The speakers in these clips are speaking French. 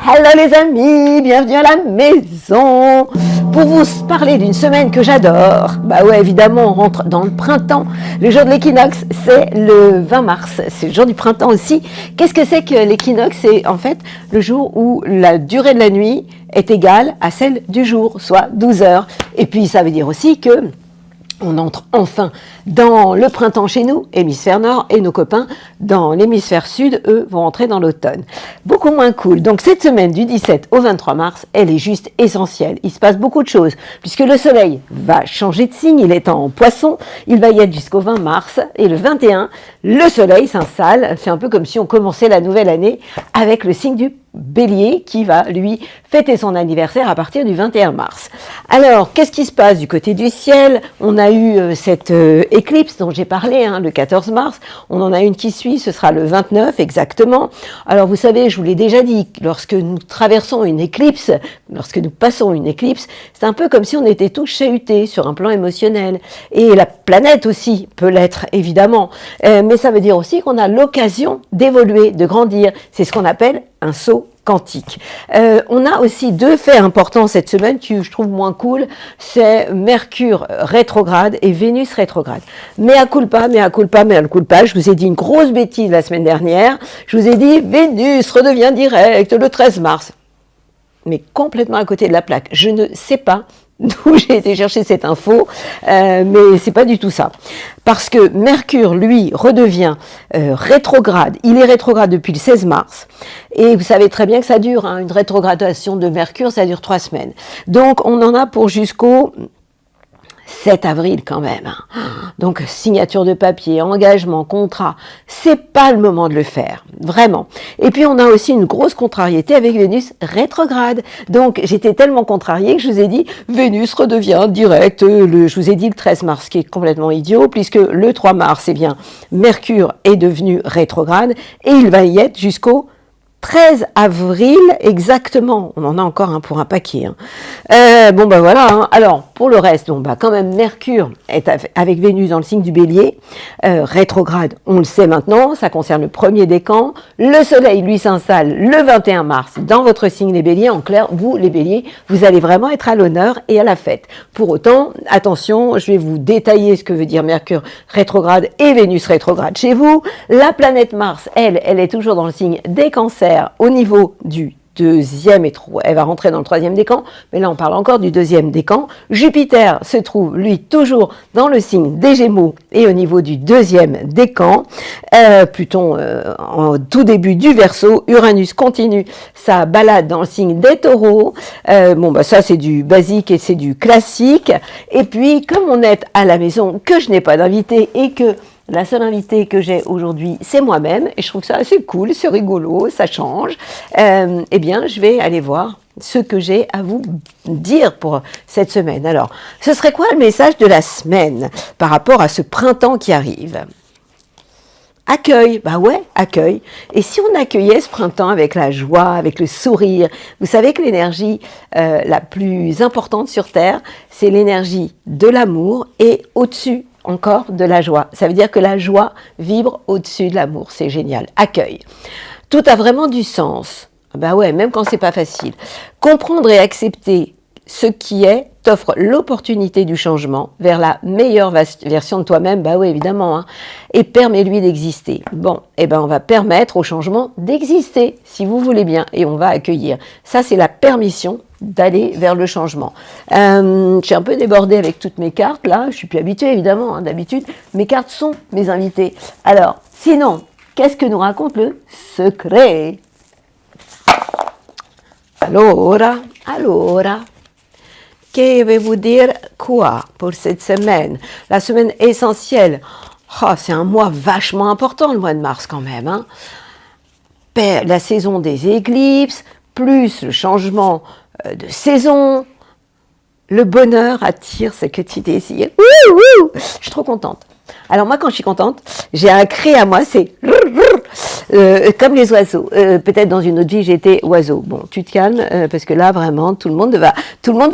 Hello les amis, bienvenue à la maison pour vous parler d'une semaine que j'adore. Bah ouais, évidemment, on rentre dans le printemps. Le jour de l'équinoxe, c'est le 20 mars, c'est le jour du printemps aussi. Qu'est-ce que c'est que l'équinoxe? C'est en fait le jour où la durée de la nuit est égale à celle du jour, soit 12 heures. Et puis ça veut dire aussi que on entre enfin dans le printemps chez nous, hémisphère nord, et nos copains dans l'hémisphère sud, eux, vont entrer dans l'automne. Beaucoup moins cool. Donc cette semaine du 17 au 23 mars, elle est juste essentielle. Il se passe beaucoup de choses, puisque le soleil va changer de signe, il est en poisson, il va y être jusqu'au 20 mars, et le 21, le soleil s'installe, c'est un peu comme si on commençait la nouvelle année avec le signe du Bélier qui va, lui, fêter son anniversaire à partir du 21 mars. Alors, qu'est-ce qui se passe du côté du ciel? On a eu cette éclipse dont j'ai parlé, le 14 mars. On en a une qui suit, ce sera le 29 exactement. Alors, vous savez, je vous l'ai déjà dit, lorsque nous traversons une éclipse, lorsque nous passons une éclipse, c'est un peu comme si on était tous chahutés sur un plan émotionnel. Et la planète aussi peut l'être, évidemment. Mais ça veut dire aussi qu'on a l'occasion d'évoluer, de grandir. C'est ce qu'on appelle un saut quantique. On a aussi deux faits importants cette semaine qui je trouve moins cool, c'est Mercure rétrograde et Vénus rétrograde. Mea culpa, je vous ai dit une grosse bêtise la semaine dernière, je vous ai dit Vénus redevient direct le 13 mars. Mais complètement à côté de la plaque. Je ne sais pas d'où j'ai été chercher cette info, mais c'est pas du tout ça. Parce que Mercure, lui, redevient rétrograde. Il est rétrograde depuis le 16 mars. Et vous savez très bien que ça dure, une rétrogradation de Mercure, ça dure 3 semaines. Donc, on en a pour jusqu'au 7 avril quand même. Donc, signature de papier, engagement, contrat, c'est pas le moment de le faire, vraiment. Et puis, on a aussi une grosse contrariété avec Vénus rétrograde. Donc, j'étais tellement contrariée que je vous ai dit, Vénus redevient direct, je vous ai dit le 13 mars, ce qui est complètement idiot, puisque le 3 mars, eh bien, Mercure est devenu rétrograde, et il va y être jusqu'au 13 avril exactement, on en a encore pour un paquet. Voilà. Alors pour le reste, quand même Mercure est avec Vénus dans le signe du Bélier, rétrograde, on le sait maintenant, ça concerne le premier décan. Le Soleil lui s'installe le 21 mars dans votre signe les Béliers. En clair, vous les Béliers, vous allez vraiment être à l'honneur et à la fête. Pour autant, attention, je vais vous détailler ce que veut dire Mercure rétrograde et Vénus rétrograde chez vous. La planète Mars, elle est toujours dans le signe des Cancers. Au niveau du deuxième, elle va rentrer dans le troisième décan, mais là on parle encore du deuxième décan. Jupiter se trouve lui toujours dans le signe des Gémeaux et au niveau du deuxième décan. Pluton en tout début du Verseau. Uranus continue sa balade dans le signe des Taureaux. Ça c'est du basique et c'est du classique. Et puis comme on est à la maison, que je n'ai pas d'invité et que la seule invitée que j'ai aujourd'hui, c'est moi-même, et je trouve ça assez cool, c'est rigolo, ça change. Eh bien, je vais aller voir ce que j'ai à vous dire pour cette semaine. Alors, ce serait quoi le message de la semaine par rapport à ce printemps qui arrive ? Accueil, accueil. Et si on accueillait ce printemps avec la joie, avec le sourire, vous savez que l'énergie la plus importante sur Terre, c'est l'énergie de l'amour et au-dessus encore de la joie. Ça veut dire que la joie vibre au-dessus de l'amour. C'est génial. Accueil. Tout a vraiment du sens. Même quand c'est pas facile. Comprendre et accepter ce qui est t'offre l'opportunité du changement vers la meilleure version de toi-même, évidemment, et permet-lui d'exister. On va permettre au changement d'exister, si vous voulez bien, et on va accueillir. Ça, c'est la permission d'aller vers le changement. Je suis un peu débordée avec toutes mes cartes, là, je suis plus habituée, évidemment, d'habitude, mes cartes sont mes invités. Alors, sinon, qu'est-ce que nous raconte le secret? Allora, que vais vous dire quoi pour cette semaine? La semaine essentielle. C'est un mois vachement important, le mois de mars quand même. La saison des éclipses, plus le changement de saison. Le bonheur attire ce que tu désires. Je suis trop contente. Alors moi, quand je suis contente, j'ai un cri à moi, c'est comme les oiseaux. Peut-être dans une autre vie, j'étais oiseau. Bon, tu te calmes, parce que là, vraiment, tout le monde va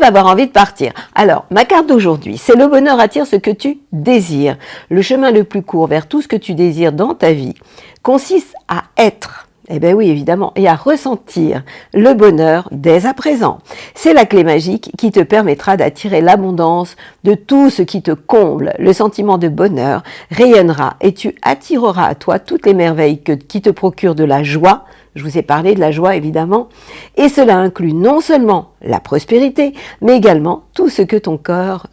avoir envie de partir. Alors, ma carte d'aujourd'hui, c'est le bonheur attire ce que tu désires. Le chemin le plus court vers tout ce que tu désires dans ta vie consiste à être Eh bien oui, évidemment, et à ressentir le bonheur dès à présent. C'est la clé magique qui te permettra d'attirer l'abondance de tout ce qui te comble. Le sentiment de bonheur rayonnera et tu attireras à toi toutes les merveilles qui te procurent de la joie. Je vous ai parlé de la joie, évidemment. Et cela inclut non seulement la prospérité, mais également tout ce que ton corps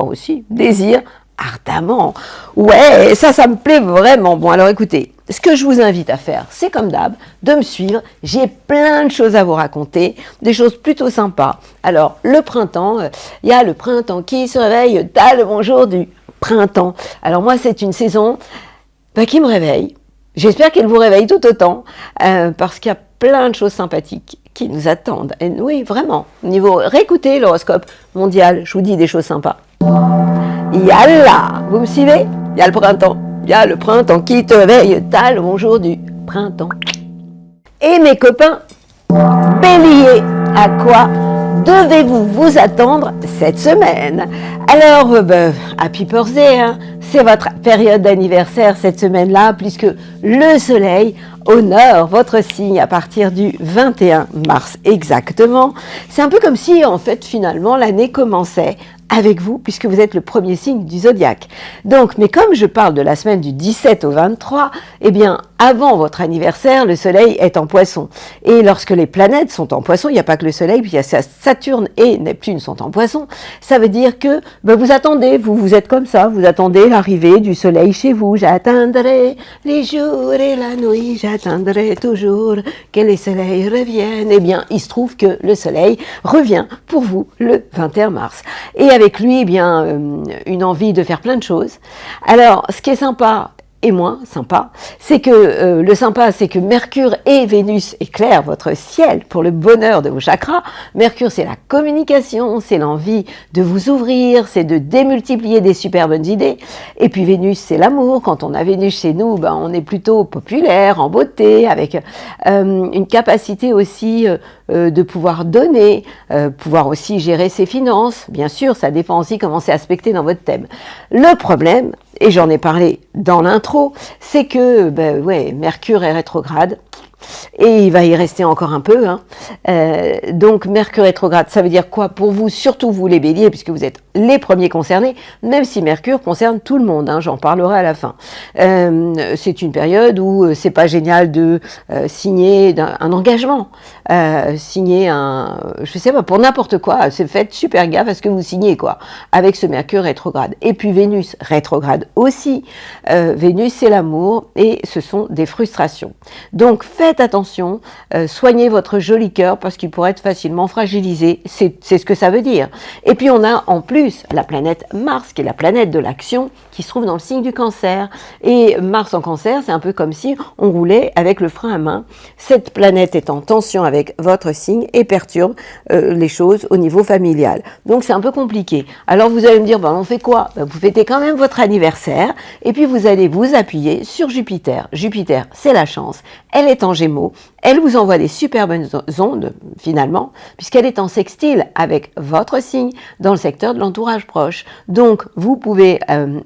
aussi, désire ardemment. Ouais, ça me plaît vraiment. Bon, alors écoutez, ce que je vous invite à faire, c'est comme d'hab, de me suivre. J'ai plein de choses à vous raconter, des choses plutôt sympas. Alors, le printemps, il y a le printemps qui se réveille, t'as le bonjour du printemps. Alors moi, c'est une saison qui me réveille. J'espère qu'elle vous réveille tout autant, parce qu'il y a plein de choses sympathiques qui nous attendent. Et oui, vraiment, réécoutez l'horoscope mondial, je vous dis des choses sympas. Yalla, vous me suivez? Il y a le printemps qui te réveille, t'as le bonjour du printemps. Et mes copains, Bélier, à quoi devez-vous vous attendre cette semaine? Alors, happy birthday, hein. C'est votre période d'anniversaire cette semaine-là, puisque le soleil honore votre signe à partir du 21 mars exactement. C'est un peu comme si, en fait, finalement, l'année commençait avec vous, puisque vous êtes le premier signe du zodiaque. Donc, mais comme je parle de la semaine du 17 au 23, eh bien, avant votre anniversaire, le soleil est en poisson. Et lorsque les planètes sont en poisson, il n'y a pas que le soleil, puis il y a Saturne et Neptune sont en poisson, ça veut dire que vous attendez, vous êtes comme ça, vous attendez l'arrivée du soleil chez vous. J'attendrai les jours et la nuit, j'attendrai toujours que les soleils reviennent. Eh bien, il se trouve que le soleil revient pour vous le 21 mars. Et avec lui, eh bien, une envie de faire plein de choses. Alors, ce qui est sympa et moins sympa, c'est que le sympa, c'est que Mercure et Vénus éclairent votre ciel pour le bonheur de vos chakras. Mercure, c'est la communication, c'est l'envie de vous ouvrir, c'est de démultiplier des super bonnes idées. Et puis Vénus, c'est l'amour. Quand on a Vénus chez nous, on est plutôt populaire, en beauté, avec une capacité aussi de pouvoir donner, pouvoir aussi gérer ses finances. Bien sûr, ça dépend aussi comment c'est aspecté dans votre thème. Le problème, et j'en ai parlé dans l'intro, c'est que Mercure est rétrograde et il va y rester encore un peu. Donc Mercure rétrograde, ça veut dire quoi pour vous, surtout vous les béliers, puisque vous êtes les premiers concernés, même si Mercure concerne tout le monde, j'en parlerai à la fin. C'est une période où c'est pas génial de signer un engagement, signer je sais pas, pour n'importe quoi, faites super gaffe à ce que vous signez, quoi, avec ce Mercure rétrograde. Et puis Vénus rétrograde aussi. Vénus, c'est l'amour et ce sont des frustrations. Donc faites attention, soignez votre joli cœur parce qu'il pourrait être facilement fragilisé, c'est ce que ça veut dire. Et puis on a en plus la planète Mars, qui est la planète de l'action, qui se trouve dans le signe du Cancer. Et Mars en Cancer, c'est un peu comme si on roulait avec le frein à main. Cette planète est en tension avec votre signe et perturbe les choses au niveau familial. Donc c'est un peu compliqué. Alors vous allez me dire, on fait quoi? Vous fêtez quand même votre anniversaire et puis vous allez vous appuyer sur Jupiter. Jupiter, c'est la chance. Elle est en Gémeaux. Elle vous envoie des super bonnes ondes, finalement, puisqu'elle est en sextile avec votre signe dans le secteur de l'entourage proche. Donc, vous pouvez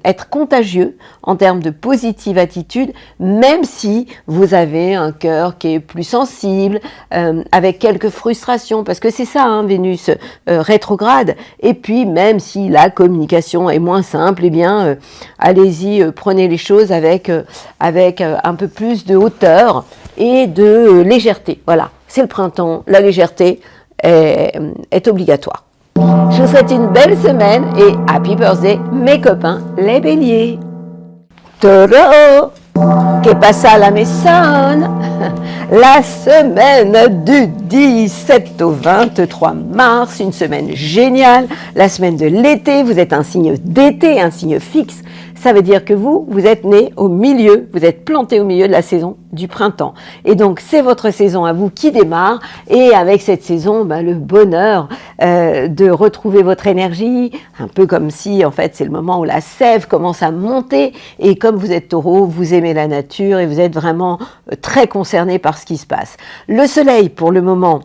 être contagieux en termes de positive attitude, même si vous avez un cœur qui est plus sensible, avec quelques frustrations, parce que c'est ça, Vénus rétrograde. Et puis, même si la communication est moins simple, eh bien, allez-y, prenez les choses avec un peu plus de hauteur et de légèreté. Voilà, c'est le printemps, la légèreté est obligatoire. Je vous souhaite une belle semaine et happy birthday mes copains les béliers. Taureau, que pasa la maison? La semaine du 17 au 23 mars, une semaine géniale, la semaine de l'été, vous êtes un signe d'été, un signe fixe. Ça veut dire que vous êtes né au milieu, vous êtes planté au milieu de la saison du printemps. Et donc, c'est votre saison à vous qui démarre. Et avec cette saison, le bonheur de retrouver votre énergie, un peu comme si en fait c'est le moment où la sève commence à monter, et comme vous êtes taureau, vous aimez la nature et vous êtes vraiment très concerné par ce qui se passe. Le soleil pour le moment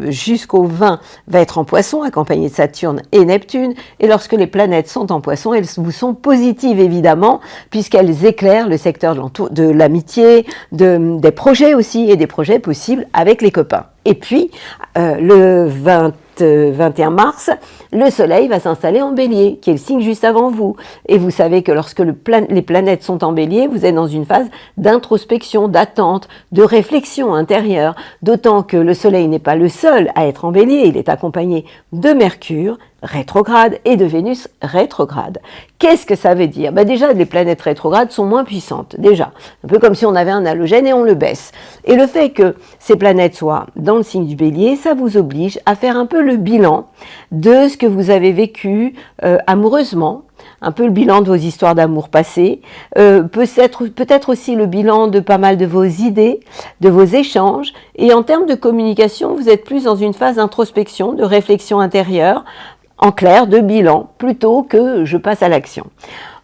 jusqu'au 20 va être en poisson, accompagné de Saturne et Neptune, et lorsque les planètes sont en poisson, elles vous sont positives évidemment, puisqu'elles éclairent le secteur de l'amitié, des projets aussi, et des projets possibles avec les copains. Et puis, le 21 mars, le soleil va s'installer en bélier, qui est le signe juste avant vous. Et vous savez que lorsque les planètes sont en bélier, vous êtes dans une phase d'introspection, d'attente, de réflexion intérieure, d'autant que le soleil n'est pas le seul à être en bélier, il est accompagné de Mercure rétrograde et de Vénus rétrograde. Qu'est-ce que ça veut dire? Déjà, les planètes rétrogrades sont moins puissantes, déjà. Un peu comme si on avait un halogène et on le baisse. Et le fait que ces planètes soient dans le signe du bélier, ça vous oblige à faire un peu le bilan de ce que vous avez vécu amoureusement, un peu le bilan de vos histoires d'amour passées, peut-être aussi le bilan de pas mal de vos idées, de vos échanges, et en termes de communication, vous êtes plus dans une phase d'introspection, de réflexion intérieure, en clair, de bilan, plutôt que je passe à l'action.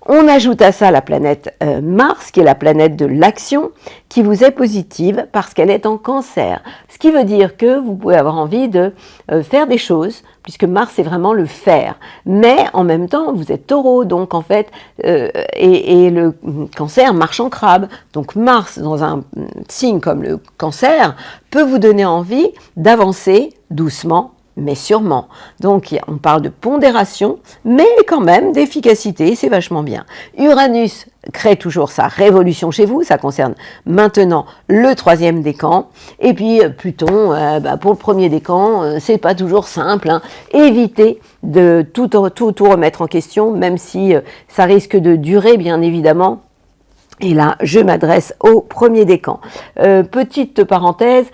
On ajoute à ça la planète Mars, qui est la planète de l'action, qui vous est positive parce qu'elle est en Cancer. Ce qui veut dire que vous pouvez avoir envie de faire des choses, puisque Mars c'est vraiment le faire. Mais en même temps, vous êtes Taureau, donc en fait, et le Cancer marche en crabe. Donc Mars, dans un signe comme le Cancer, peut vous donner envie d'avancer doucement, mais sûrement. Donc on parle de pondération, mais quand même d'efficacité, c'est vachement bien. Uranus crée toujours sa révolution chez vous, ça concerne maintenant le 3e décan, et puis Pluton, pour le 1er décan, c'est pas toujours simple, hein. Évitez de tout remettre en question, même si ça risque de durer bien évidemment. Et là, je m'adresse au 1er décan. Petite parenthèse,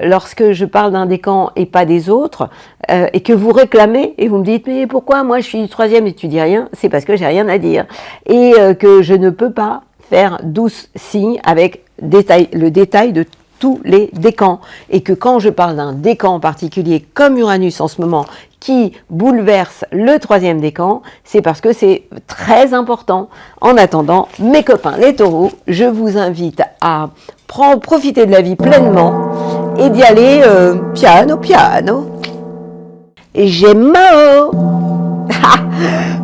lorsque je parle d'un décan et pas des autres, et que vous réclamez, et vous me dites « mais pourquoi moi je suis du 3e et tu dis rien ?» C'est parce que j'ai rien à dire. Et que je ne peux pas faire 12 signes avec le détail de tous les décans. Et que quand je parle d'un décan en particulier, comme Uranus en ce moment, qui bouleverse le 3e décan, c'est parce que c'est très important. En attendant, mes copains les taureaux, je vous invite à profiter de la vie pleinement et d'y aller piano piano. Et Gémeaux,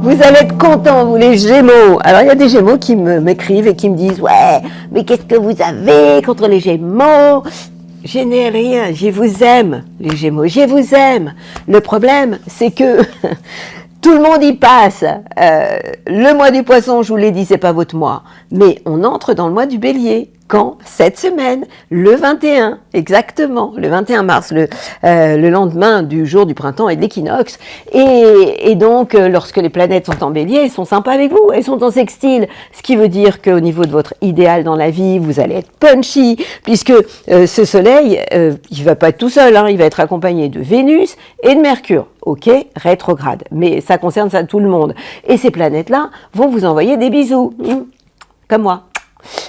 vous allez être contents, vous les Gémeaux. Alors il y a des Gémeaux qui m'écrivent et qui me disent « ouais, mais qu'est-ce que vous avez contre les Gémeaux ?» Je n'ai rien, je vous aime, les Gémeaux, je vous aime. Le problème, c'est que tout le monde y passe. Le mois du Poisson, je vous l'ai dit, c'est pas votre mois. Mais on entre dans le mois du Bélier. Quand? Cette semaine, le 21, exactement, le 21 mars, le lendemain du jour du printemps et de l'équinoxe. Et donc, lorsque les planètes sont en bélier, elles sont sympas avec vous, elles sont en sextile, ce qui veut dire qu'au niveau de votre idéal dans la vie, vous allez être punchy, puisque ce soleil, il va pas être tout seul, hein, il va être accompagné de Vénus et de Mercure. Ok, rétrograde, mais ça concerne ça tout le monde. Et ces planètes-là vont vous envoyer des bisous, comme moi.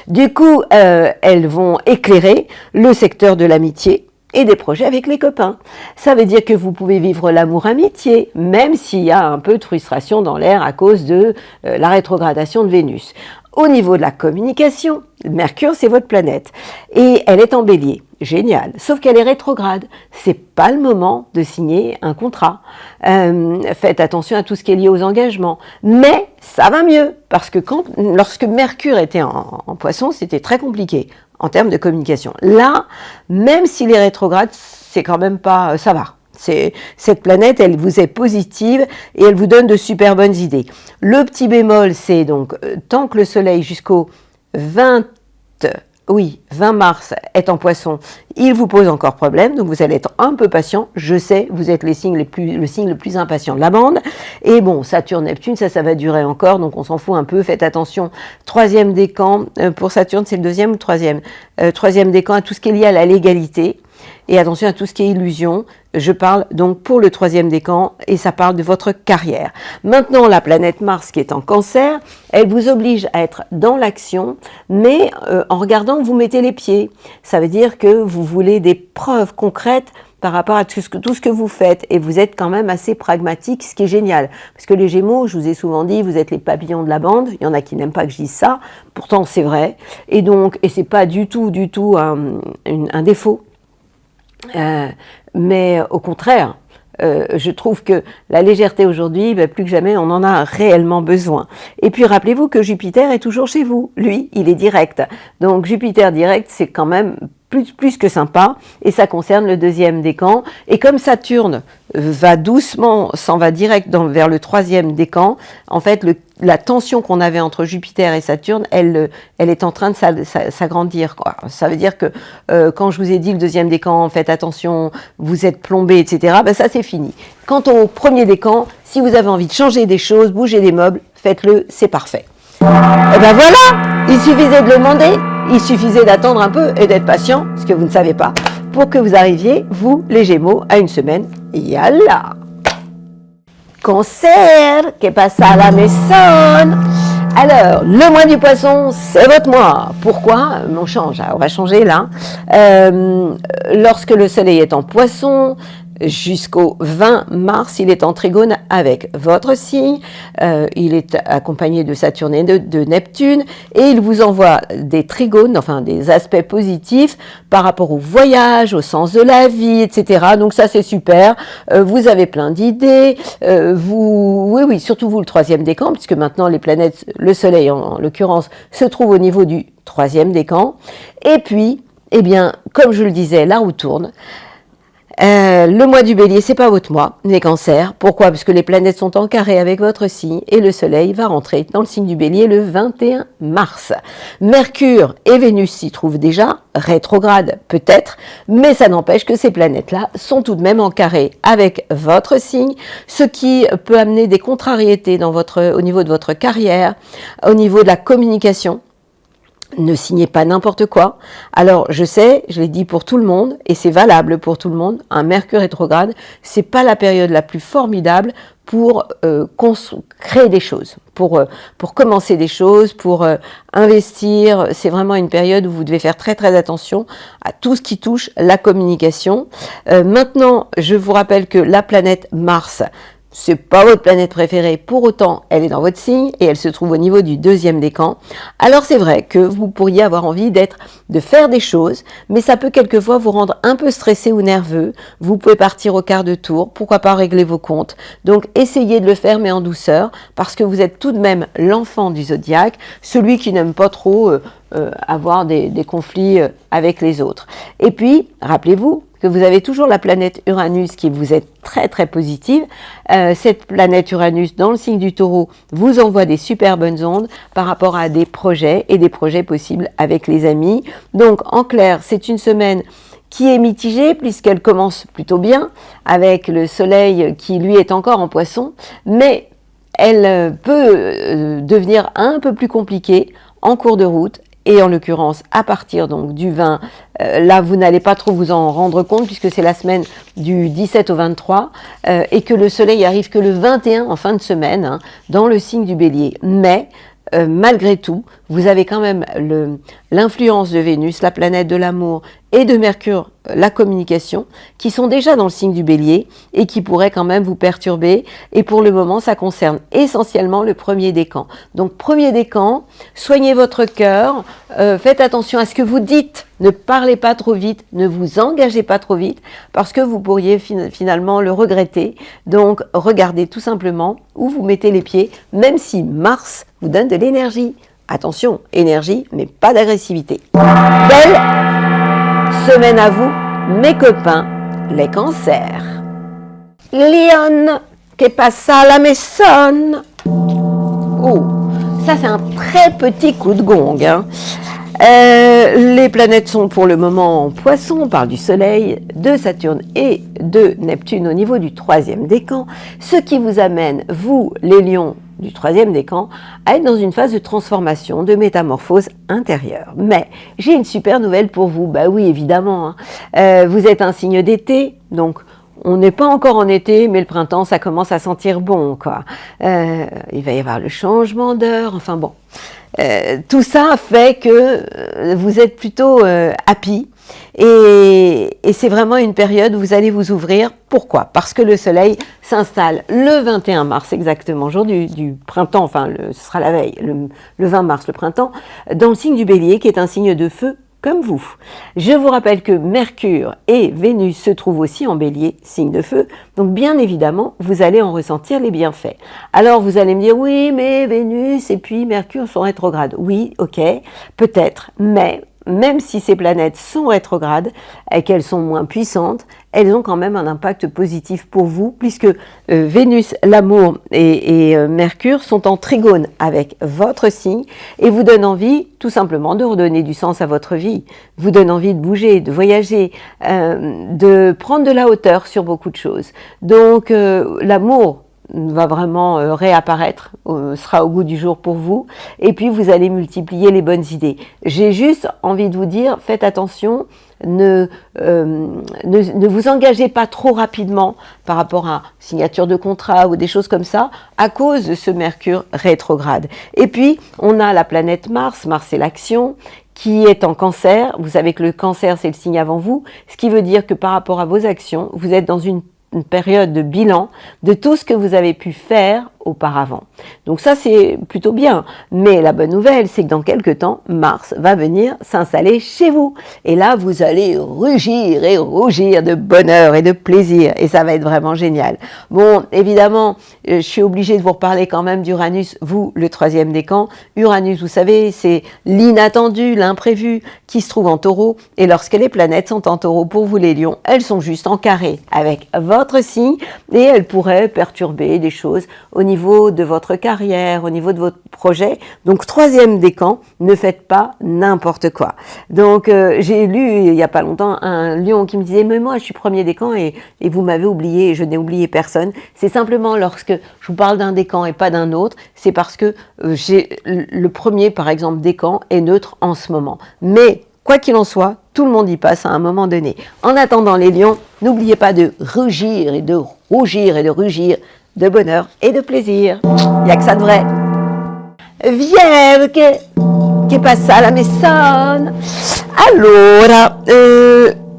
Du coup, elles vont éclairer le secteur de l'amitié et des projets avec les copains. Ça veut dire que vous pouvez vivre l'amour-amitié, même s'il y a un peu de frustration dans l'air à cause de la rétrogradation de Vénus. Au niveau de la communication, Mercure, c'est votre planète. Et elle est en bélier. Génial. Sauf qu'elle est rétrograde. C'est pas le moment de signer un contrat. Faites attention à tout ce qui est lié aux engagements. Mais ça va mieux. Parce que lorsque Mercure était en Poisson, c'était très compliqué en termes de communication. Là, même s'il est rétrograde, c'est quand même pas... ça va. Cette planète, elle vous est positive et elle vous donne de super bonnes idées. Le petit bémol, c'est donc, tant que le soleil jusqu'au 20 mars est en Poisson, il vous pose encore problème, donc vous allez être un peu patient. Je sais, vous êtes le signe le plus impatient de la bande. Et bon, Saturne, Neptune, ça va durer encore, donc on s'en fout un peu. Faites attention. 3e décan, pour Saturne, c'est le 2e ou le 3e 3e décan, à tout ce qui est lié à la légalité. Et attention à tout ce qui est illusion. Je parle donc pour le 3e décan et ça parle de votre carrière. Maintenant, la planète Mars qui est en Cancer, elle vous oblige à être dans l'action, mais en regardant, vous mettez les pieds. Ça veut dire que vous voulez des preuves concrètes par rapport à tout ce que vous faites. Et vous êtes quand même assez pragmatique, ce qui est génial. Parce que les Gémeaux, je vous ai souvent dit, vous êtes les papillons de la bande. Il y en a qui n'aiment pas que je dise ça. Pourtant, c'est vrai. Et donc, et c'est pas du tout un défaut. Mais au contraire, je trouve que la légèreté aujourd'hui, plus que jamais, on en a réellement besoin. Et puis rappelez-vous que Jupiter est toujours chez vous. Lui, il est direct. Donc Jupiter direct, c'est quand même plus que sympa, et ça concerne le deuxième décan. Et comme Saturne va doucement, s'en va direct vers le troisième décan, en fait, la tension qu'on avait entre Jupiter et Saturne, elle est en train de s'agrandir, quoi. Ça veut dire que quand je vous ai dit le deuxième décan, faites attention, vous êtes plombé, etc., ça c'est fini. Quant au premier décan, si vous avez envie de changer des choses, bouger des meubles, faites-le, c'est parfait. Et ben voilà, il suffisait de le demander, il suffisait d'attendre un peu et d'être patient, ce que vous ne savez pas, pour que vous arriviez, vous, les Gémeaux, à une semaine. Yalla! Cancer, que pasa a la maison? Alors, le mois du poisson, c'est votre mois. Pourquoi? On change, on va changer là. Lorsque le soleil est en poisson, jusqu'au 20 mars, il est en trigone avec votre signe, il est accompagné de Saturne et de Neptune, et il vous envoie des trigones, enfin des aspects positifs par rapport au voyage, au sens de la vie, etc. Donc ça c'est super, vous avez plein d'idées, oui, surtout vous le troisième décan, puisque maintenant les planètes, le soleil en l'occurrence, se trouve au niveau du troisième décan, et puis, eh bien, comme je le disais, la roue tourne. Le mois du Bélier, c'est pas votre mois, les cancers. Pourquoi? Parce que les planètes sont en carré avec votre signe et le soleil va rentrer dans le signe du Bélier le 21 mars. Mercure et Vénus s'y trouvent déjà, rétrograde peut-être, mais ça n'empêche que ces planètes-là sont tout de même en carré avec votre signe, ce qui peut amener des contrariétés au niveau de votre carrière, au niveau de la communication. Ne signez pas n'importe quoi. Alors, je sais, je l'ai dit pour tout le monde, et c'est valable pour tout le monde, un Mercure rétrograde, c'est pas la période la plus formidable pour créer des choses, pour commencer des choses, pour investir. C'est vraiment une période où vous devez faire très très attention à tout ce qui touche la communication. Maintenant, je vous rappelle que la planète Mars, c'est pas votre planète préférée, pour autant elle est dans votre signe et elle se trouve au niveau du deuxième décan. Alors c'est vrai que vous pourriez avoir envie de faire des choses, mais ça peut quelquefois vous rendre un peu stressé ou nerveux. Vous pouvez partir au quart de tour, pourquoi pas régler vos comptes. Donc essayez de le faire mais en douceur, parce que vous êtes tout de même l'enfant du zodiaque, celui qui n'aime pas trop avoir des conflits avec les autres. Et puis, rappelez-vous que vous avez toujours la planète Uranus qui vous est très très positive. Cette planète Uranus dans le signe du Taureau vous envoie des super bonnes ondes par rapport à des projets et des projets possibles avec les amis. Donc en clair, c'est une semaine qui est mitigée puisqu'elle commence plutôt bien avec le soleil qui lui est encore en poisson, mais elle peut devenir un peu plus compliquée en cours de route. Et en l'occurrence, à partir donc du 20, là vous n'allez pas trop vous en rendre compte puisque c'est la semaine du 17 au 23 et que le soleil arrive que le 21 en fin de semaine dans le signe du Bélier. Mais malgré tout, vous avez quand même l'influence de Vénus, la planète de l'amour, et de Mercure, la communication, qui sont déjà dans le signe du Bélier et qui pourraient quand même vous perturber. Et pour le moment, ça concerne essentiellement le premier décan. Donc, premier décan, soignez votre cœur, faites attention à ce que vous dites, ne parlez pas trop vite, ne vous engagez pas trop vite, parce que vous pourriez finalement le regretter. Donc, regardez tout simplement où vous mettez les pieds, même si Mars vous donne de l'énergie. Attention, énergie, mais pas d'agressivité. Belle semaine à vous, mes copains, les cancers. Lion, que pasa a la maison? Oh, ça c'est un très petit coup de gong. Les planètes sont pour le moment en poisson, on parle du soleil, de Saturne et de Neptune au niveau du troisième décan, ce qui vous amène, vous les lions, du troisième décan, à être dans une phase de transformation, de métamorphose intérieure. Mais j'ai une super nouvelle pour vous. Bah oui, évidemment. Vous êtes un signe d'été, donc on n'est pas encore en été, mais le printemps, ça commence à sentir bon, quoi. Il va y avoir le changement d'heure, enfin bon. Tout ça fait que vous êtes plutôt happy Et c'est vraiment une période où vous allez vous ouvrir. Pourquoi? Parce que le soleil s'installe le 21 mars, exactement, jour du printemps, enfin ce sera la veille, le 20 mars, le printemps, dans le signe du Bélier, qui est un signe de feu comme vous. Je vous rappelle que Mercure et Vénus se trouvent aussi en Bélier, signe de feu, donc bien évidemment, vous allez en ressentir les bienfaits. Alors vous allez me dire, oui, mais Vénus et puis Mercure sont rétrogrades. Oui, ok, peut-être, mais même si ces planètes sont rétrogrades et qu'elles sont moins puissantes, elles ont quand même un impact positif pour vous, puisque Vénus, l'amour et Mercure sont en trigone avec votre signe et vous donnent envie tout simplement de redonner du sens à votre vie, vous donnent envie de bouger, de voyager, de prendre de la hauteur sur beaucoup de choses. Donc l'amour va vraiment réapparaître, sera au goût du jour pour vous, et puis vous allez multiplier les bonnes idées. J'ai juste envie de vous dire, faites attention, ne vous engagez pas trop rapidement par rapport à signature de contrat ou des choses comme ça, à cause de ce Mercure rétrograde. Et puis, on a la planète Mars, Mars c'est l'action, qui est en Cancer. Vous savez que le Cancer c'est le signe avant vous, ce qui veut dire que par rapport à vos actions, vous êtes dans une période de bilan de tout ce que vous avez pu faire auparavant. Donc ça c'est plutôt bien, mais la bonne nouvelle c'est que dans quelques temps, Mars va venir s'installer chez vous et là vous allez rugir et rougir de bonheur et de plaisir et ça va être vraiment génial. Bon, évidemment, je suis obligée de vous reparler quand même d'Uranus, vous le troisième décan. Uranus, vous savez, c'est l'inattendu, l'imprévu qui se trouve en Taureau et lorsque les planètes sont en Taureau pour vous les lions, elles sont juste en carré avec votre signe et elles pourraient perturber des choses au niveau de votre carrière, au niveau de votre projet. Donc, troisième décan, ne faites pas n'importe quoi. Donc, j'ai lu il n'y a pas longtemps un lion qui me disait « Mais moi, je suis premier décan et vous m'avez oublié et je n'ai oublié personne. » C'est simplement lorsque je vous parle d'un décan et pas d'un autre, c'est parce que le premier, par exemple, décan est neutre en ce moment. Mais, quoi qu'il en soit, tout le monde y passe à un moment donné. En attendant les lions, n'oubliez pas de rugir et de rougir et de rugir de bonheur et de plaisir. Il n'y a que ça de vrai. Vierge, che passa la messone. Allora,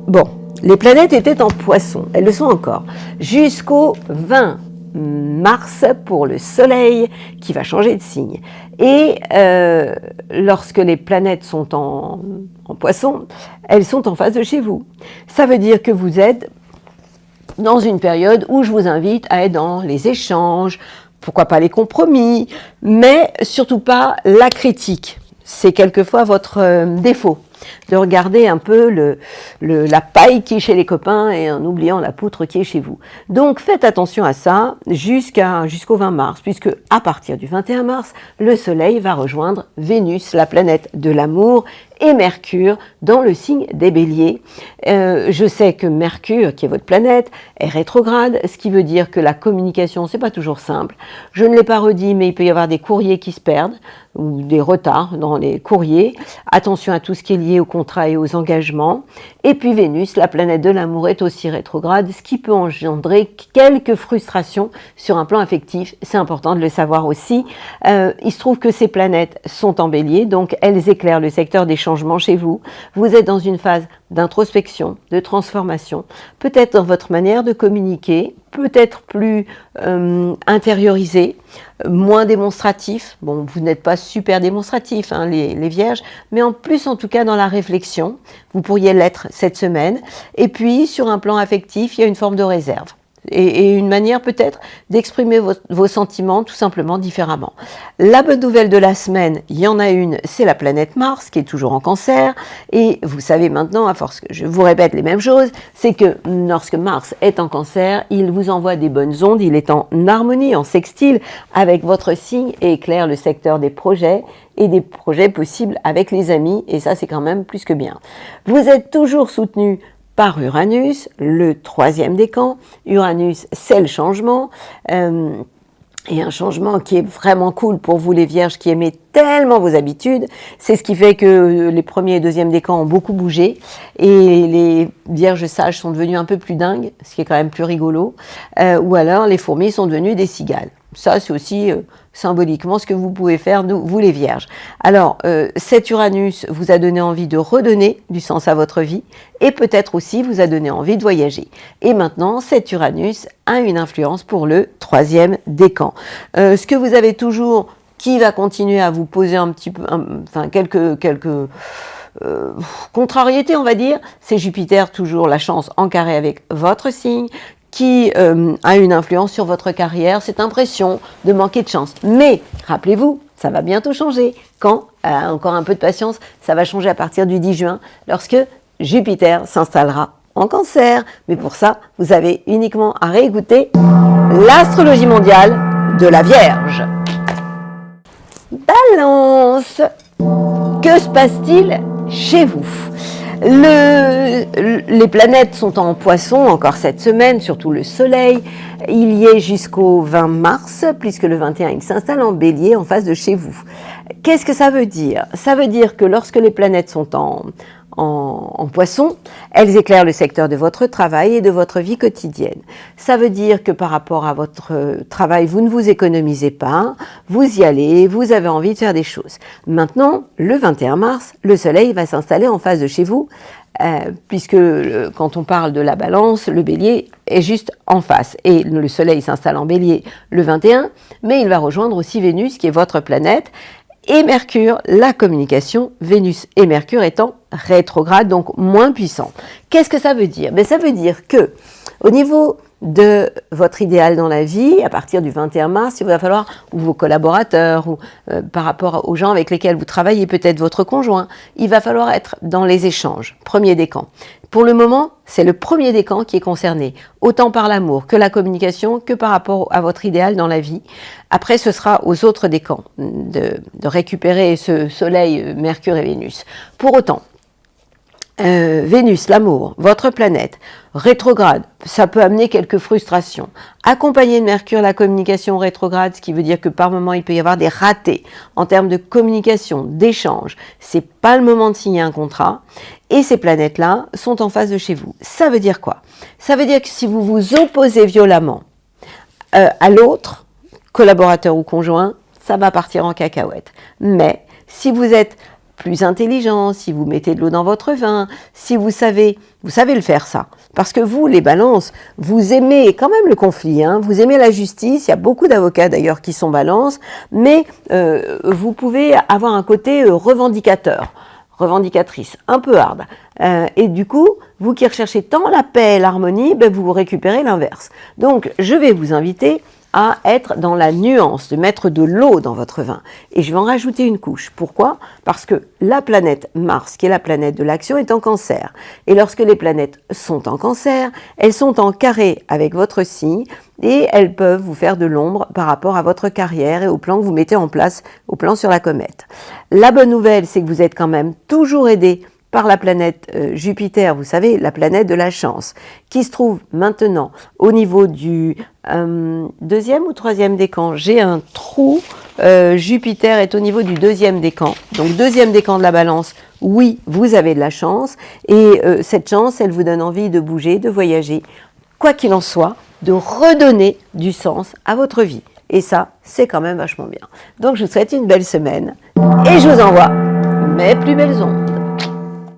bon, les planètes étaient en Poisson, elles le sont encore, jusqu'au 20 mars pour le Soleil qui va changer de signe. Et lorsque les planètes sont en Poisson, elles sont en face de chez vous. Ça veut dire que vous êtes dans une période où je vous invite à être dans les échanges, pourquoi pas les compromis, mais surtout pas la critique. C'est quelquefois votre défaut, de regarder un peu la paille qui est chez les copains et en oubliant la poutre qui est chez vous. Donc faites attention à ça jusqu'au 20 mars, puisque à partir du 21 mars, le Soleil va rejoindre Vénus, la planète de l'amour, et Mercure dans le signe des Béliers. Je sais que Mercure, qui est votre planète, est rétrograde, ce qui veut dire que la communication, c'est pas toujours simple. Je ne l'ai pas redit, mais il peut y avoir des courriers qui se perdent, ou des retards dans les courriers. Attention à tout ce qui est lié aux contrats et aux engagements. Et puis Vénus, la planète de l'amour, est aussi rétrograde, ce qui peut engendrer quelques frustrations sur un plan affectif. C'est important de le savoir aussi. Il se trouve que ces planètes sont en Bélier, donc elles éclairent le secteur des changements chez vous. Vous êtes dans une phase d'introspection, de transformation, peut-être dans votre manière de communiquer, peut-être plus intériorisé, moins démonstratif. Bon, vous n'êtes pas super démonstratif, hein, les vierges, mais en plus, en tout cas, dans la réflexion, vous pourriez l'être cette semaine. Et puis, sur un plan affectif, il y a une forme de réserve. Et une manière peut-être d'exprimer vos sentiments tout simplement différemment. La bonne nouvelle de la semaine, il y en a une, c'est la planète Mars qui est toujours en Cancer. Et vous savez maintenant, à force que je vous répète les mêmes choses, c'est que lorsque Mars est en Cancer, il vous envoie des bonnes ondes, il est en harmonie, en sextile avec votre signe et éclaire le secteur des projets et des projets possibles avec les amis. Et ça, c'est quand même plus que bien. Vous êtes toujours soutenu par Uranus, le troisième décan. Uranus, c'est le changement, et un changement qui est vraiment cool pour vous les vierges qui aimez tellement vos habitudes. C'est ce qui fait que les premiers et deuxièmes décans ont beaucoup bougé, et les vierges sages sont devenues un peu plus dingues, ce qui est quand même plus rigolo, ou alors les fourmis sont devenues des cigales. Ça, c'est aussi symboliquement ce que vous pouvez faire, vous les vierges. Alors, cet Uranus vous a donné envie de redonner du sens à votre vie et peut-être aussi vous a donné envie de voyager. Et maintenant, cet Uranus a une influence pour le 3e décan. Ce que vous avez toujours qui va continuer à vous poser un petit peu, quelques contrariétés, on va dire, c'est Jupiter, toujours la chance en carré avec votre signe, qui a une influence sur votre carrière, cette impression de manquer de chance. Mais, rappelez-vous, ça va bientôt changer. Quand encore un peu de patience, ça va changer à partir du 10 juin, lorsque Jupiter s'installera en Cancer. Mais pour ça, vous avez uniquement à réécouter l'astrologie mondiale de la Vierge. Balance, que se passe-t-il chez vous ? Les planètes sont en Poisson encore cette semaine, surtout le Soleil. Il y est jusqu'au 20 mars, puisque le 21, il s'installe en Bélier en face de chez vous. Qu'est-ce que ça veut dire ? Ça veut dire que lorsque les planètes sont en Poisson, elles éclairent le secteur de votre travail et de votre vie quotidienne. Ça veut dire que par rapport à votre travail, vous ne vous économisez pas, vous y allez, vous avez envie de faire des choses. Maintenant, le 21 mars, le Soleil va s'installer en face de chez vous, puisque quand on parle de la Balance, le Bélier est juste en face. Et le Soleil s'installe en Bélier le 21, mais il va rejoindre aussi Vénus, qui est votre planète, et Mercure, la communication, Vénus et Mercure étant rétrograde, donc moins puissants. Qu'est-ce que ça veut dire ? Ça veut dire que au niveau de votre idéal dans la vie, à partir du 21 mars, il va falloir, ou vos collaborateurs, ou par rapport aux gens avec lesquels vous travaillez, peut-être votre conjoint, il va falloir être dans les échanges, premier décan. Pour le moment, c'est le premier décan qui est concerné, autant par l'amour que la communication, que par rapport à votre idéal dans la vie. Après, ce sera aux autres décans de récupérer ce Soleil, Mercure et Vénus. Pour autant, Vénus, l'amour, votre planète, rétrograde, ça peut amener quelques frustrations. Accompagné de Mercure, la communication rétrograde, ce qui veut dire que par moment, il peut y avoir des ratés en termes de communication, d'échange. C'est pas le moment de signer un contrat. Et ces planètes-là sont en face de chez vous. Ça veut dire quoi ? Ça veut dire que si vous vous opposez violemment à l'autre, collaborateur ou conjoint, ça va partir en cacahuète. Mais si vous êtes plus intelligent, si vous mettez de l'eau dans votre vin, si vous savez le faire ça. Parce que vous, les balances, vous aimez quand même le conflit, hein, vous aimez la justice, il y a beaucoup d'avocats d'ailleurs qui sont balances, mais vous pouvez avoir un côté revendicatrice, un peu hard. Et du coup, vous qui recherchez tant la paix et l'harmonie, vous récupérez l'inverse. Donc, je vais vous inviter à être dans la nuance, de mettre de l'eau dans votre vin. Et je vais en rajouter une couche. Pourquoi ? Parce que la planète Mars, qui est la planète de l'action, est en Cancer. Et lorsque les planètes sont en Cancer, elles sont en carré avec votre signe et elles peuvent vous faire de l'ombre par rapport à votre carrière et au plan que vous mettez en place, au plan sur la comète. La bonne nouvelle, c'est que vous êtes quand même toujours aidé par la planète Jupiter, vous savez, la planète de la chance, qui se trouve maintenant au niveau du 2e ou 3e décan. J'ai un trou, Jupiter est au niveau du 2e décan. Donc 2e décan de la Balance, oui, vous avez de la chance. Et cette chance, elle vous donne envie de bouger, de voyager. Quoi qu'il en soit, de redonner du sens à votre vie. Et ça, c'est quand même vachement bien. Donc je vous souhaite une belle semaine et je vous envoie mes plus belles ondes.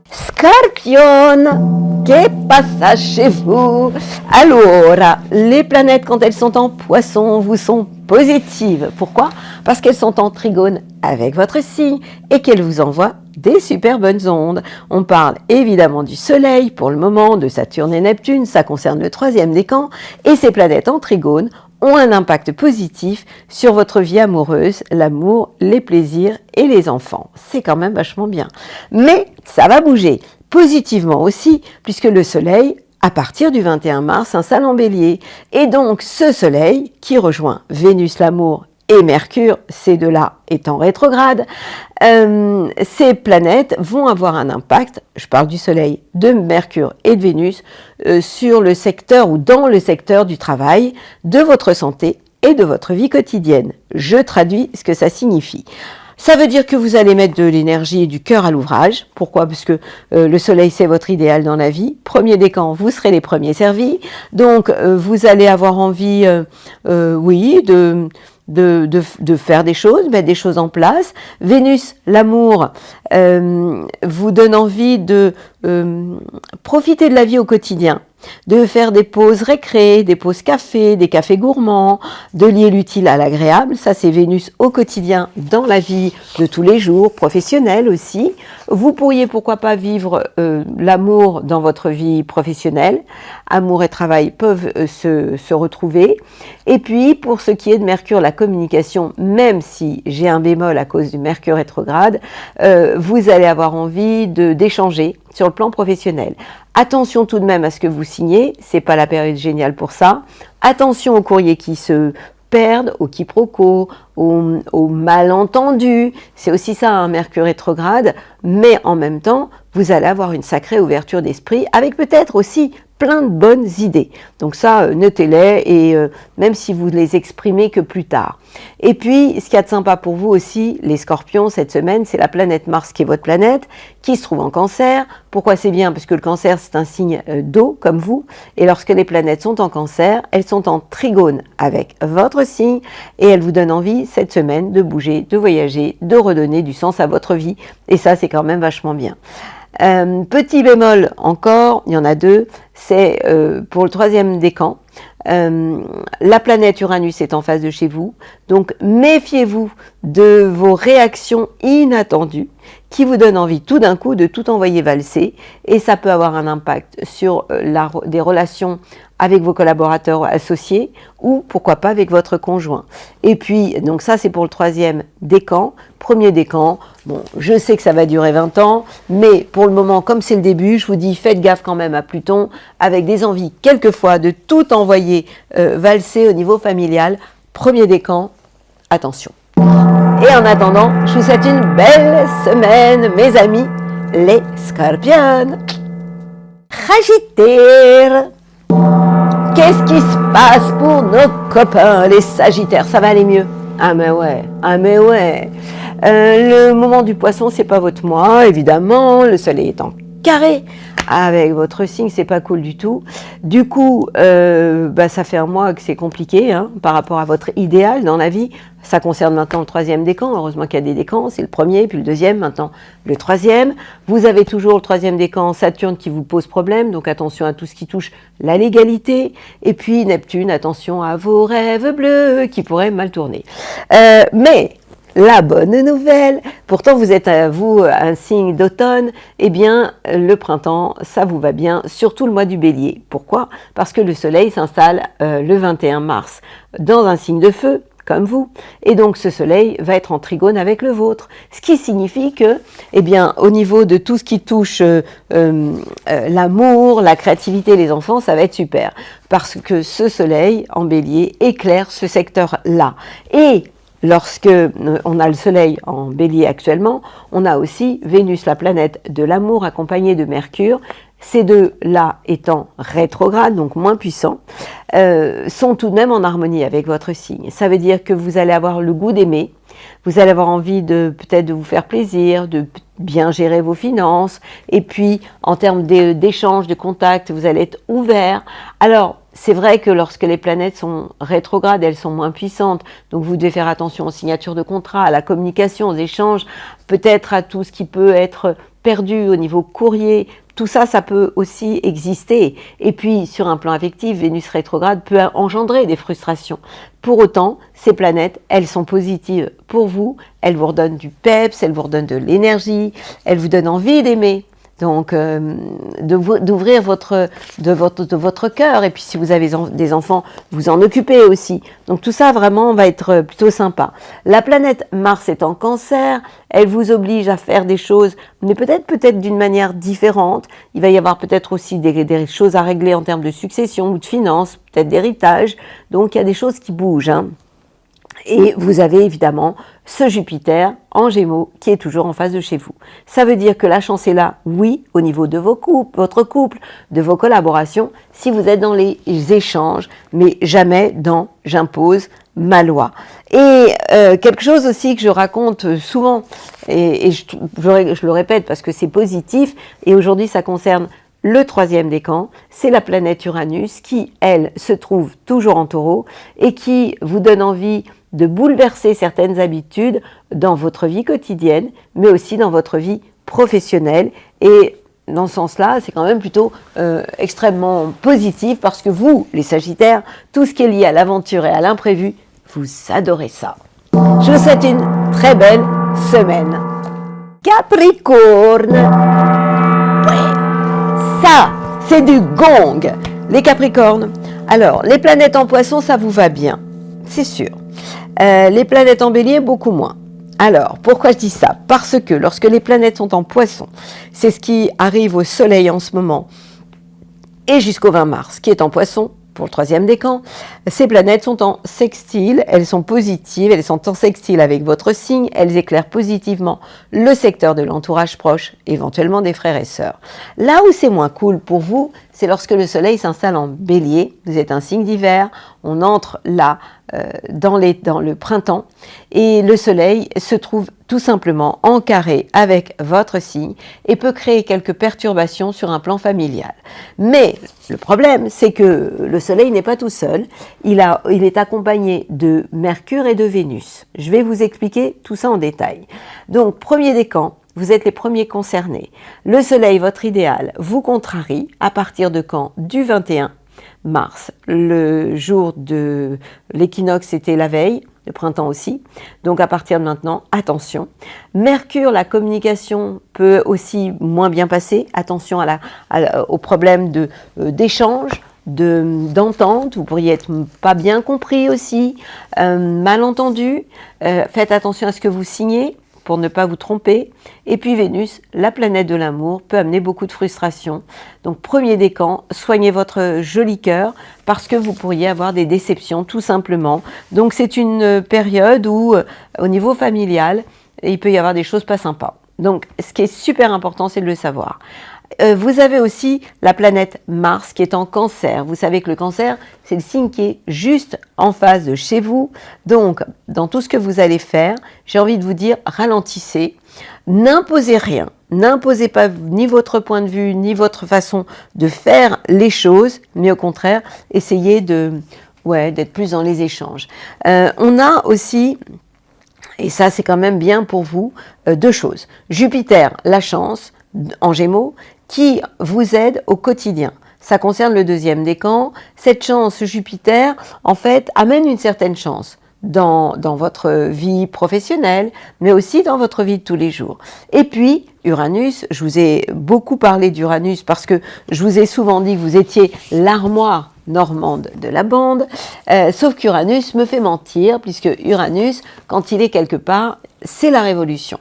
Scorpion, che passa chez vous? Alors, les planètes, quand elles sont en Poisson, vous sont positives. Pourquoi? Parce qu'elles sont en trigone avec votre signe et qu'elles vous envoient des super bonnes ondes. On parle évidemment du Soleil pour le moment, de Saturne et Neptune, ça concerne le 3e décan, et ces planètes en trigone ont un impact positif sur votre vie amoureuse, l'amour, les plaisirs et les enfants. C'est quand même vachement bien. Mais ça va bouger positivement aussi, puisque le Soleil, à partir du 21 mars, s'installe en Bélier. Et donc ce Soleil, qui rejoint Vénus, l'amour, et Mercure, ces deux-là étant rétrogrades, ces planètes vont avoir un impact, je parle du Soleil, de Mercure et de Vénus, sur le secteur ou dans le secteur du travail, de votre santé et de votre vie quotidienne. Je traduis ce que ça signifie. Ça veut dire que vous allez mettre de l'énergie et du cœur à l'ouvrage. Pourquoi? Parce que le soleil, c'est votre idéal dans la vie. Premier décan, vous serez les premiers servis. Donc, vous allez avoir envie, oui, de faire des choses, mettre des choses en place. Vénus, l'amour, vous donne envie de profiter de la vie au quotidien, de faire des pauses récré, des pauses café, des cafés gourmands, de lier l'utile à l'agréable. Ça, c'est Vénus au quotidien dans la vie de tous les jours, professionnelle aussi. Vous pourriez, pourquoi pas, vivre l'amour dans votre vie professionnelle. Amour et travail peuvent se retrouver. Et puis, pour ce qui est de Mercure, la communication, même si j'ai un bémol à cause du Mercure rétrograde, vous allez avoir envie d'échanger sur le plan professionnel. Attention tout de même à ce que vous signez, c'est pas la période géniale pour ça. Attention aux courriers qui se perdent, aux quiproquos, aux malentendus. C'est aussi ça, un Mercure rétrograde, mais en même temps, vous allez avoir une sacrée ouverture d'esprit, avec peut-être aussi plein de bonnes idées. Donc ça, notez-les, et même si vous ne les exprimez que plus tard. Et puis, ce qu'il y a de sympa pour vous aussi, les scorpions, cette semaine, c'est la planète Mars qui est votre planète, qui se trouve en cancer. Pourquoi c'est bien? Parce que le cancer, c'est un signe d'eau, comme vous, et lorsque les planètes sont en cancer, elles sont en trigone avec votre signe, et elles vous donnent envie, cette semaine, de bouger, de voyager, de redonner du sens à votre vie, et ça, c'est quand même vachement bien. Petit bémol encore, il y en a deux, c'est pour le troisième décan. La planète Uranus est en face de chez vous, donc méfiez-vous de vos réactions inattendues qui vous donnent envie tout d'un coup de tout envoyer valser, et ça peut avoir un impact sur des relations avec vos collaborateurs associés ou pourquoi pas avec votre conjoint. Et puis, donc ça c'est pour le troisième décan. Premier décan, bon, je sais que ça va durer 20 ans, mais pour le moment, comme c'est le début, je vous dis faites gaffe quand même à Pluton, avec des envies quelquefois de tout envoyer valser au niveau familial. Premier décan, attention. Et en attendant, je vous souhaite une belle semaine, mes amis, les scorpions. Sagittaire. Qu'est-ce qui se passe pour nos copains, les sagittaires? Ça va aller mieux? Ah mais ouais, ah mais ouais. Le moment du poisson, c'est pas votre mois, évidemment. Le soleil est en carré avec votre signe, c'est pas cool du tout. Du coup, ça fait un mois que c'est compliqué par rapport à votre idéal dans la vie. Ça concerne maintenant le troisième décan. Heureusement qu'il y a des décans. C'est le premier, puis le deuxième, maintenant le troisième. Vous avez toujours le troisième décan, Saturne, qui vous pose problème. Donc attention à tout ce qui touche la légalité. Et puis Neptune, attention à vos rêves bleus qui pourraient mal tourner. Mais la bonne nouvelle, pourtant vous êtes vous un signe d'automne, eh bien le printemps, ça vous va bien, surtout le mois du Bélier. Pourquoi? Parce que le soleil s'installe le 21 mars dans un signe de feu, comme vous, et donc ce soleil va être en trigone avec le vôtre, ce qui signifie que, eh bien, au niveau de tout ce qui touche l'amour, la créativité, les enfants, ça va être super, parce que ce soleil en Bélier éclaire ce secteur-là. Et lorsque on a le soleil en Bélier actuellement, on a aussi Vénus, la planète de l'amour, accompagnée de Mercure. Ces deux-là étant rétrogrades, donc moins puissants, sont tout de même en harmonie avec votre signe. Ça veut dire que vous allez avoir le goût d'aimer, vous allez avoir envie peut-être de vous faire plaisir, de bien gérer vos finances, et puis en termes d'échange, de contact, vous allez être ouvert. Alors, c'est vrai que lorsque les planètes sont rétrogrades, elles sont moins puissantes, donc vous devez faire attention aux signatures de contrats, à la communication, aux échanges, peut-être à tout ce qui peut être perdu au niveau courrier. Tout ça, ça peut aussi exister. Et puis, sur un plan affectif, Vénus rétrograde peut engendrer des frustrations. Pour autant, ces planètes, elles sont positives pour vous, elles vous redonnent du peps, elles vous redonnent de l'énergie, elles vous donnent envie d'aimer. Donc, d'ouvrir votre cœur, et puis si vous avez des enfants, vous en occupez aussi. Donc tout ça vraiment va être plutôt sympa. La planète Mars est en Cancer, elle vous oblige à faire des choses, mais peut-être d'une manière différente. Il va y avoir peut-être aussi des choses à régler en termes de succession ou de finances, peut-être d'héritage. Donc il y a des choses qui bougent. Et vous avez évidemment ce Jupiter en Gémeaux qui est toujours en face de chez vous. Ça veut dire que la chance est là, oui, au niveau de votre couple, de vos collaborations, si vous êtes dans les échanges, mais jamais dans j'impose, Malois. Et quelque chose aussi que je raconte souvent, et je le répète parce que c'est positif, et aujourd'hui ça concerne le troisième décan, c'est la planète Uranus qui, elle, se trouve toujours en Taureau et qui vous donne envie de bouleverser certaines habitudes dans votre vie quotidienne, mais aussi dans votre vie professionnelle. Et dans ce sens-là, c'est quand même plutôt extrêmement positif parce que vous, les Sagittaires, tout ce qui est lié à l'aventure et à l'imprévu, vous adorez ça. Je vous souhaite une très belle semaine. Capricorne. Ouais, ça, c'est du gong. Les Capricornes. Alors, les planètes en Poisson, ça vous va bien, c'est sûr. Les planètes en Bélier, beaucoup moins. Alors, pourquoi je dis ça? Parce que lorsque les planètes sont en Poisson, c'est ce qui arrive au Soleil en ce moment, et jusqu'au 20 mars, qui est en Poisson, pour le troisième décan, ces planètes sont en sextile, elles sont positives, elles sont en sextile avec votre signe, elles éclairent positivement le secteur de l'entourage proche, éventuellement des frères et sœurs. Là où c'est moins cool pour vous, c'est lorsque le Soleil s'installe en Bélier, vous êtes un signe d'hiver, on entre là dans le printemps, et le Soleil se trouve tout simplement en carré avec votre signe et peut créer quelques perturbations sur un plan familial. Mais le problème, c'est que le Soleil n'est pas tout seul, il est accompagné de Mercure et de Vénus. Je vais vous expliquer tout ça en détail. Donc, premier décan, vous êtes les premiers concernés. Le Soleil, votre idéal, vous contrarie à partir de quand? Du 21 mars. Le jour de l'équinoxe, c'était la veille, le printemps aussi. Donc à partir de maintenant, attention. Mercure, la communication peut aussi moins bien passer. Attention aux problèmes d'échange, d'entente. Vous pourriez être pas bien compris aussi, mal entendu. Faites attention à ce que vous signez pour ne pas vous tromper. Et puis Vénus, la planète de l'amour, peut amener beaucoup de frustration. Donc premier décan, soignez votre joli cœur parce que vous pourriez avoir des déceptions tout simplement. Donc c'est une période où, au niveau familial, il peut y avoir des choses pas sympas. Donc ce qui est super important, c'est de le savoir. Vous avez aussi la planète Mars qui est en Cancer. Vous savez que le Cancer, c'est le signe qui est juste en face de chez vous. Donc, dans tout ce que vous allez faire, j'ai envie de vous dire, ralentissez. N'imposez rien. N'imposez pas ni votre point de vue, ni votre façon de faire les choses, mais au contraire, essayez d'être plus dans les échanges. On a aussi, et ça c'est quand même bien pour vous, deux choses. Jupiter, la chance, en Gémeaux, qui vous aide au quotidien. Ça concerne le deuxième décan. Cette chance Jupiter, en fait, amène une certaine chance dans votre vie professionnelle, mais aussi dans votre vie de tous les jours. Et puis, Uranus, je vous ai beaucoup parlé d'Uranus parce que je vous ai souvent dit que vous étiez l'armoire normande de la bande, sauf qu'Uranus me fait mentir, puisque Uranus, quand il est quelque part, c'est la révolution.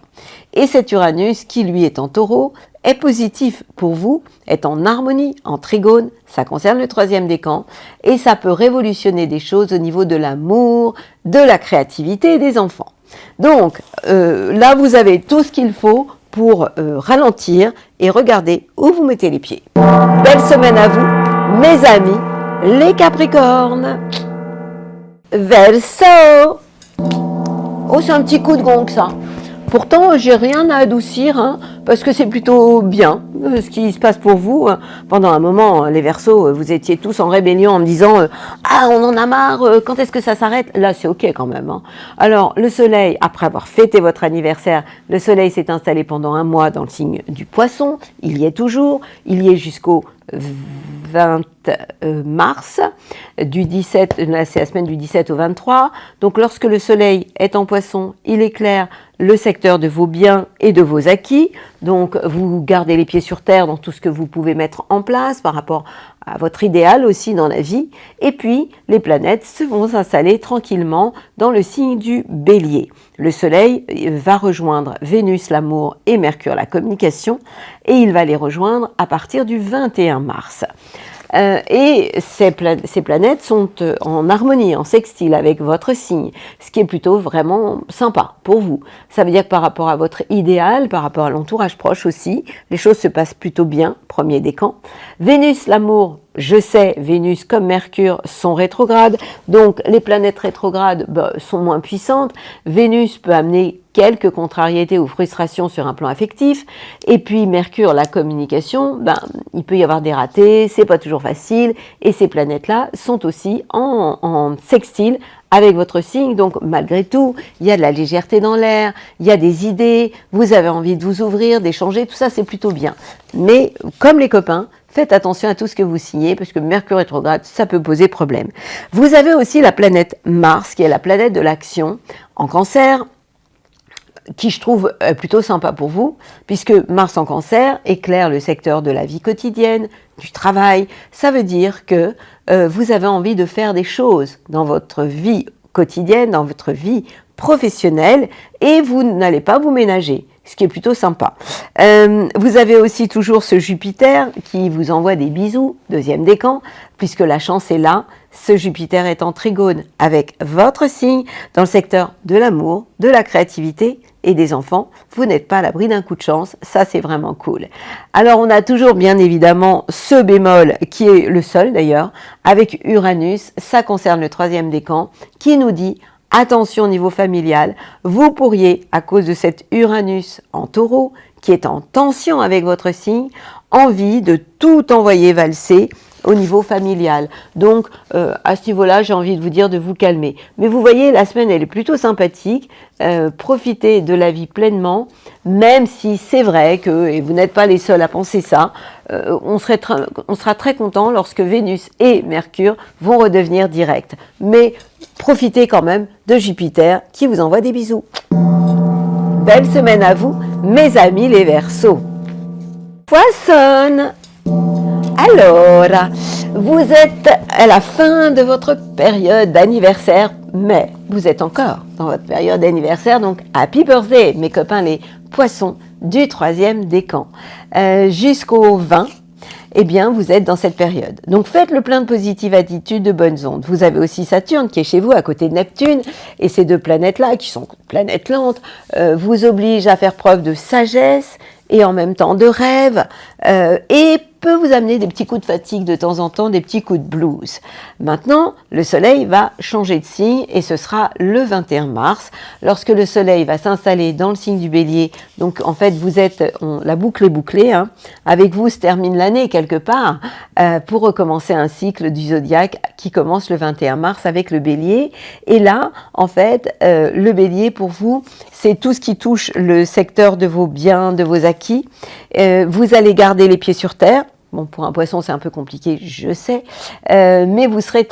Et cet Uranus, qui lui est en Taureau, est positif pour vous, est en harmonie, en trigone, ça concerne le troisième décan, et ça peut révolutionner des choses au niveau de l'amour, de la créativité et des enfants. Donc là, vous avez tout ce qu'il faut pour ralentir et regarder où vous mettez les pieds. Belle semaine à vous, mes amis, les Capricornes. Verseau. Oh, c'est un petit coup de gong, ça. Pourtant, j'ai rien à adoucir, parce que c'est plutôt bien ce qui se passe pour vous. Pendant un moment, les Verseaux, vous étiez tous en rébellion en me disant « Ah, on en a marre, quand est-ce que ça s'arrête ?» Là, c'est ok quand même. Alors, le Soleil, après avoir fêté votre anniversaire, le Soleil s'est installé pendant un mois dans le signe du Poisson. Il y est toujours. Il y est jusqu'au 20 mars, du 17, là c'est la semaine du 17 au 23. Donc lorsque le Soleil est en Poisson, il éclaire le secteur de vos biens et de vos acquis. Donc vous gardez les pieds sur terre dans tout ce que vous pouvez mettre en place par rapport à votre idéal aussi dans la vie. Et puis les planètes vont s'installer tranquillement dans le signe du Bélier. Le Soleil va rejoindre Vénus, l'amour, et Mercure, la communication, et il va les rejoindre à partir du 21 mars. Et ces planètes sont en harmonie, en sextile avec votre signe, ce qui est plutôt vraiment sympa pour vous. Ça veut dire que par rapport à votre idéal, par rapport à l'entourage proche aussi, les choses se passent plutôt bien, premier décan. Vénus, l'amour, je sais, Vénus comme Mercure sont rétrogrades, donc les planètes rétrogrades sont moins puissantes. Vénus peut amener quelques contrariétés ou frustrations sur un plan affectif, et puis Mercure, la communication, il peut y avoir des ratés, c'est pas toujours facile, et ces planètes-là sont aussi en sextile avec votre signe, donc malgré tout, il y a de la légèreté dans l'air, il y a des idées, vous avez envie de vous ouvrir, d'échanger, tout ça c'est plutôt bien. Mais comme les copains, faites attention à tout ce que vous signez, parce que Mercure rétrograde, ça peut poser problème. Vous avez aussi la planète Mars, qui est la planète de l'action, en Cancer, qui je trouve plutôt sympa pour vous, puisque Mars en Cancer éclaire le secteur de la vie quotidienne, du travail. Ça veut dire que vous avez envie de faire des choses dans votre vie quotidienne, dans votre vie professionnelle, et vous n'allez pas vous ménager, ce qui est plutôt sympa. Vous avez aussi toujours ce Jupiter qui vous envoie des bisous, deuxième décan, puisque la chance est là. Ce Jupiter est en trigone avec votre signe dans le secteur de l'amour, de la créativité et des enfants. Vous n'êtes pas à l'abri d'un coup de chance, ça c'est vraiment cool. Alors on a toujours bien évidemment ce bémol qui est le seul d'ailleurs, avec Uranus, ça concerne le troisième décan, qui nous dit attention au niveau familial, vous pourriez, à cause de cet Uranus en taureau, qui est en tension avec votre signe, envie de tout envoyer valser au niveau familial. Donc, à ce niveau-là, j'ai envie de vous dire de vous calmer. Mais vous voyez, la semaine, elle est plutôt sympathique. Profitez de la vie pleinement, même si c'est vrai que, et vous n'êtes pas les seuls à penser ça, on sera très content lorsque Vénus et Mercure vont redevenir directs. Mais profitez quand même de Jupiter qui vous envoie des bisous. Belle semaine à vous, mes amis les Verseaux. Poisson! Alors, vous êtes à la fin de votre période d'anniversaire, mais vous êtes encore dans votre période d'anniversaire, donc happy birthday, mes copains les poissons du troisième décan. Jusqu'au 20, eh bien, vous êtes dans cette période. Donc, faites le plein de positive attitude, de bonnes ondes. Vous avez aussi Saturne qui est chez vous, à côté de Neptune, et ces deux planètes-là, qui sont planètes lentes, vous obligent à faire preuve de sagesse et en même temps de rêve, et peut vous amener des petits coups de fatigue de temps en temps, des petits coups de blues. Maintenant, le soleil va changer de signe et ce sera le 21 mars, lorsque le soleil va s'installer dans le signe du bélier. Donc en fait, la boucle est bouclée, hein. Avec vous se termine l'année quelque part, pour recommencer un cycle du zodiaque qui commence le 21 mars avec le bélier. Et là, en fait, le bélier pour vous, c'est tout ce qui touche le secteur de vos biens, de vos acquis. Vous allez garder les pieds sur terre. Bon, pour un poisson, c'est un peu compliqué, je sais, mais vous serez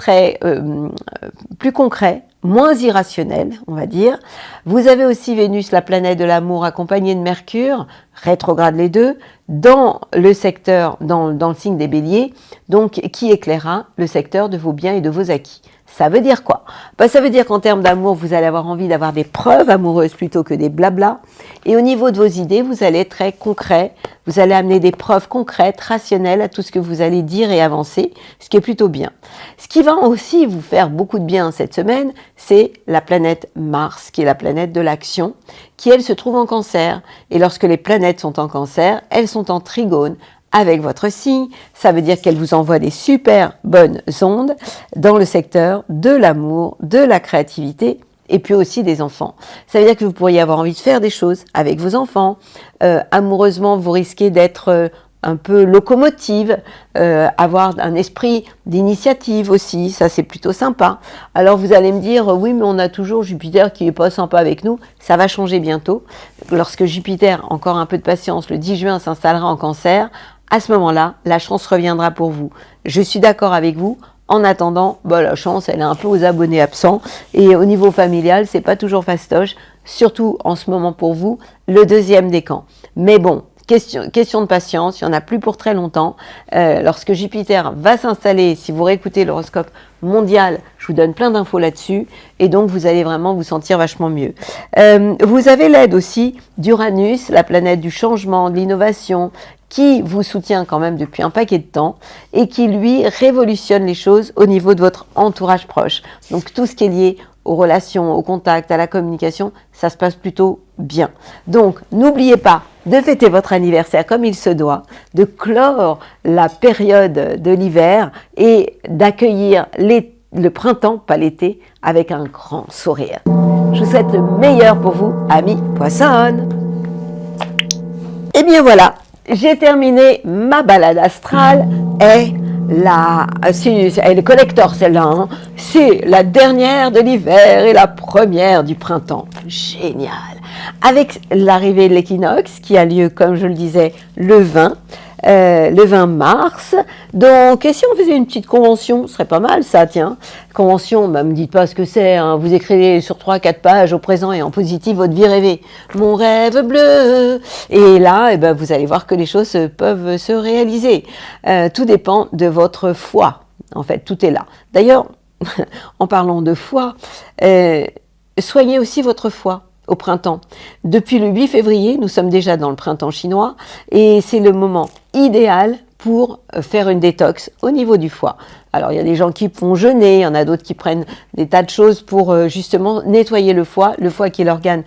plus concret, moins irrationnel, on va dire. Vous avez aussi Vénus, la planète de l'amour, accompagnée de Mercure, rétrograde les deux, dans le secteur, dans le signe des béliers, donc qui éclairera le secteur de vos biens et de vos acquis. Ça veut dire quoi? Ça veut dire qu'en termes d'amour, vous allez avoir envie d'avoir des preuves amoureuses plutôt que des blabla. Et au niveau de vos idées, vous allez être très concret. Vous allez amener des preuves concrètes, rationnelles à tout ce que vous allez dire et avancer, ce qui est plutôt bien. Ce qui va aussi vous faire beaucoup de bien cette semaine, c'est la planète Mars, qui est la planète de l'action, qui elle se trouve en Cancer. Et lorsque les planètes sont en Cancer, elles sont en trigone avec votre signe, ça veut dire qu'elle vous envoie des super bonnes ondes dans le secteur de l'amour, de la créativité et puis aussi des enfants. Ça veut dire que vous pourriez avoir envie de faire des choses avec vos enfants. Amoureusement, vous risquez d'être un peu locomotive, avoir un esprit d'initiative aussi, ça c'est plutôt sympa. Alors vous allez me dire, oui mais on a toujours Jupiter qui n'est pas sympa avec nous, ça va changer bientôt. Lorsque Jupiter, encore un peu de patience, le 10 juin s'installera en Cancer, à ce moment-là, la chance reviendra pour vous. Je suis d'accord avec vous. En attendant, la chance, elle est un peu aux abonnés absents. Et au niveau familial, c'est pas toujours fastoche, surtout en ce moment pour vous, le deuxième décan. Mais bon, question de patience, il n'y en a plus pour très longtemps. Lorsque Jupiter va s'installer, si vous réécoutez l'horoscope mondial, je vous donne plein d'infos là-dessus, et donc vous allez vraiment vous sentir vachement mieux. Vous avez l'aide aussi d'Uranus, la planète du changement, de l'innovation, qui vous soutient quand même depuis un paquet de temps et qui, lui, révolutionne les choses au niveau de votre entourage proche. Donc, tout ce qui est lié aux relations, au contact, à la communication, ça se passe plutôt bien. Donc, n'oubliez pas de fêter votre anniversaire comme il se doit, de clore la période de l'hiver et d'accueillir le printemps, pas l'été, avec un grand sourire. Je vous souhaite le meilleur pour vous, amis Poissons. Et bien voilà, j'ai terminé ma balade astrale et elle est collector celle-là, hein. C'est la dernière de l'hiver et la première du printemps. Génial. Avec l'arrivée de l'équinoxe qui a lieu, comme je le disais, le 20 mars. Donc, et si on faisait une petite convention, ce serait pas mal ça, tiens. Convention, bah, me dites pas ce que c'est, hein. Vous écrivez sur 3-4 pages au présent et en positif votre vie rêvée. Mon rêve bleu. Et là, eh ben, vous allez voir que les choses peuvent se réaliser. Tout dépend de votre foi. En fait, tout est là. D'ailleurs, en parlant de foi, soignez aussi votre foi. Au printemps. Depuis le 8 février, nous sommes déjà dans le printemps chinois et c'est le moment idéal pour faire une détox au niveau du foie. Alors il y a des gens qui font jeûner, il y en a d'autres qui prennent des tas de choses pour justement nettoyer le foie qui est l'organe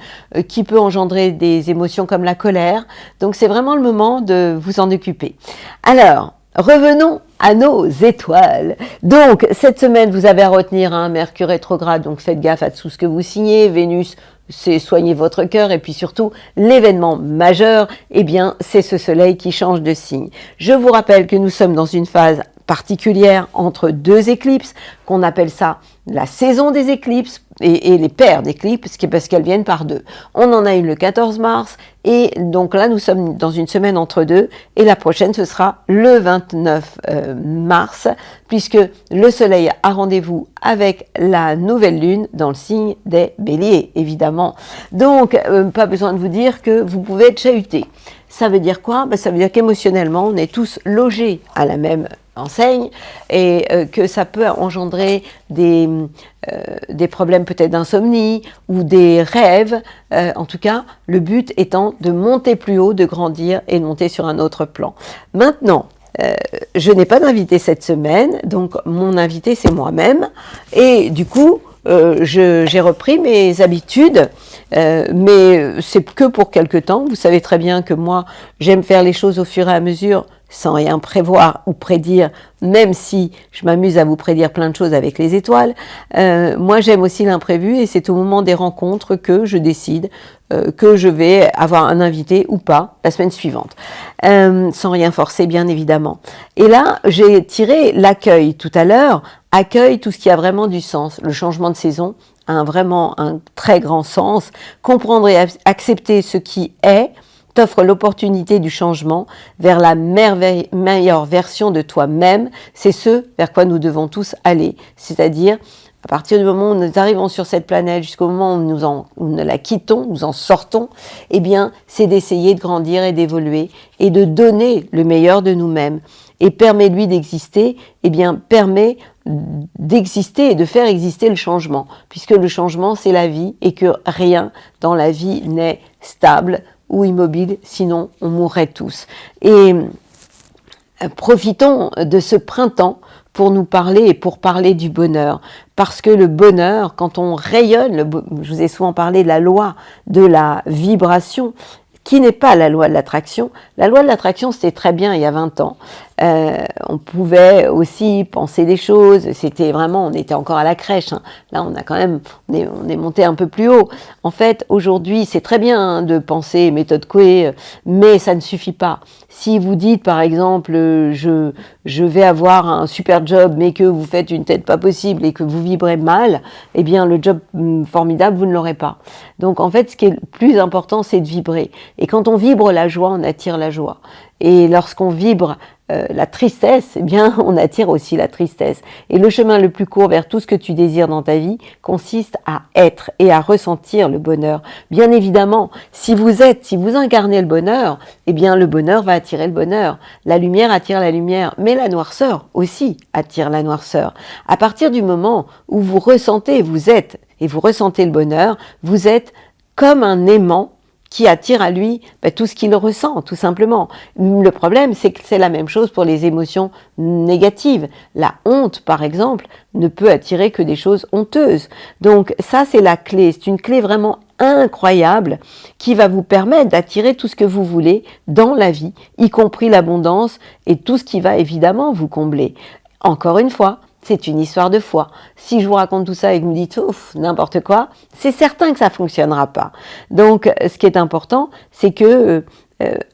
qui peut engendrer des émotions comme la colère. Donc c'est vraiment le moment de vous en occuper. Alors, revenons à nos étoiles. Donc, cette semaine, vous avez à retenir un Mercure rétrograde, donc faites gaffe à tout ce que vous signez. Vénus, c'est soigner votre cœur. Et puis surtout, l'événement majeur, eh bien, c'est ce soleil qui change de signe. Je vous rappelle que nous sommes dans une phase particulière entre deux éclipses, qu'on appelle ça la saison des éclipses et les paires d'éclipses, parce qu'elles viennent par deux. On en a une le 14 mars, et donc là, nous sommes dans une semaine entre deux, et la prochaine, ce sera le 29 mars, puisque le soleil a rendez-vous avec la nouvelle lune dans le signe des béliers, évidemment. Donc, pas besoin de vous dire que vous pouvez être chahuté. Ça veut dire quoi? Ça veut dire qu'émotionnellement, on est tous logés à la même enseigne et que ça peut engendrer des problèmes peut-être d'insomnie ou des rêves. En tout cas, le but étant de monter plus haut, de grandir et de monter sur un autre plan. Maintenant, je n'ai pas d'invité cette semaine, donc mon invité c'est moi-même et du coup, j'ai repris mes habitudes, mais c'est que pour quelque temps. Vous savez très bien que moi, j'aime faire les choses au fur et à mesure, sans rien prévoir ou prédire, même si je m'amuse à vous prédire plein de choses avec les étoiles. Moi, j'aime aussi l'imprévu et c'est au moment des rencontres que je décide que je vais avoir un invité ou pas la semaine suivante, sans rien forcer bien évidemment. Et là, j'ai tiré l'accueil tout à l'heure, accueille tout ce qui a vraiment du sens. Le changement de saison a vraiment un très grand sens. Comprendre et accepter ce qui est t'offre l'opportunité du changement vers la meilleure version de toi-même. C'est ce vers quoi nous devons tous aller. C'est-à-dire, à partir du moment où nous arrivons sur cette planète, jusqu'au moment où nous la quittons, nous en sortons, eh bien, c'est d'essayer de grandir et d'évoluer et de donner le meilleur de nous-mêmes. Et permet-lui d'exister, eh bien, permet d'exister et de faire exister le changement. Puisque le changement, c'est la vie et que rien dans la vie n'est stable ou immobile, sinon on mourrait tous. Et profitons de ce printemps pour nous parler et pour parler du bonheur. Parce que le bonheur, quand on rayonne, je vous ai souvent parlé de la loi de la vibration, qui n'est pas la loi de l'attraction. La loi de l'attraction, c'était très bien il y a 20 ans. On pouvait aussi penser des choses. C'était vraiment, on était encore à la crèche. Hein. Là, on a quand même, on est monté un peu plus haut. En fait, aujourd'hui, c'est très bien hein, de penser méthode Coué, mais ça ne suffit pas. Si vous dites, par exemple, je vais avoir un super job, mais que vous faites une tête pas possible et que vous vibrez mal, eh bien, le job formidable, vous ne l'aurez pas. Donc, en fait, ce qui est le plus important, c'est de vibrer. Et quand on vibre la joie, on attire la joie. Et lorsqu'on vibre la tristesse, eh bien, on attire aussi la tristesse. Et le chemin le plus court vers tout ce que tu désires dans ta vie consiste à être et à ressentir le bonheur. Bien évidemment, si vous incarnez le bonheur, eh bien, le bonheur va attirer le bonheur. La lumière attire la lumière, mais la noirceur aussi attire la noirceur. À partir du moment où vous ressentez le bonheur, vous êtes comme un aimant qui attire à lui tout ce qu'il ressent, tout simplement. Le problème, c'est que c'est la même chose pour les émotions négatives. La honte, par exemple, ne peut attirer que des choses honteuses. Donc ça, c'est la clé. C'est une clé vraiment incroyable qui va vous permettre d'attirer tout ce que vous voulez dans la vie, y compris l'abondance et tout ce qui va évidemment vous combler. Encore une fois, c'est une histoire de foi. Si je vous raconte tout ça et que vous me dites ouf, n'importe quoi, c'est certain que ça fonctionnera pas. Donc, ce qui est important, c'est que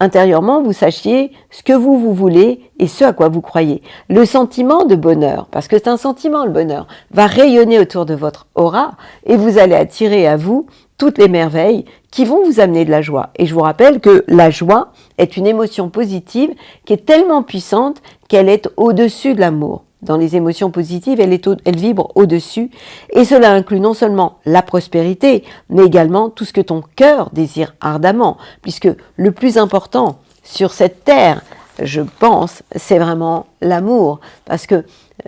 intérieurement, vous sachiez ce que vous voulez et ce à quoi vous croyez. Le sentiment de bonheur, parce que c'est un sentiment, le bonheur, va rayonner autour de votre aura et vous allez attirer à vous toutes les merveilles qui vont vous amener de la joie. Et je vous rappelle que la joie est une émotion positive qui est tellement puissante qu'elle est au-dessus de l'amour. Dans les émotions positives, elle vibre au-dessus. Et cela inclut non seulement la prospérité, mais également tout ce que ton cœur désire ardemment. Puisque le plus important sur cette terre, je pense, c'est vraiment l'amour. Parce que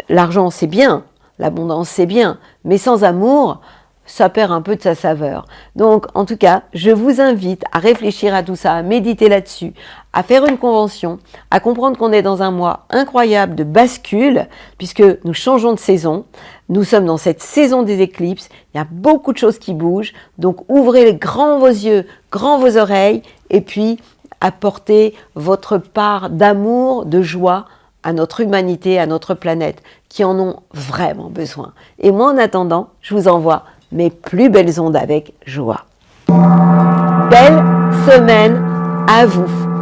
l'argent, c'est bien, l'abondance, c'est bien, mais sans amour, ça perd un peu de sa saveur. Donc, en tout cas, je vous invite à réfléchir à tout ça, à méditer là-dessus, à faire une convention, à comprendre qu'on est dans un mois incroyable de bascule, puisque nous changeons de saison. Nous sommes dans cette saison des éclipses. Il y a beaucoup de choses qui bougent. Donc, ouvrez grand vos yeux, grand vos oreilles, et puis apportez votre part d'amour, de joie à notre humanité, à notre planète, qui en ont vraiment besoin. Et moi, en attendant, je vous envoie mes plus belles ondes avec joie. Belle semaine à vous!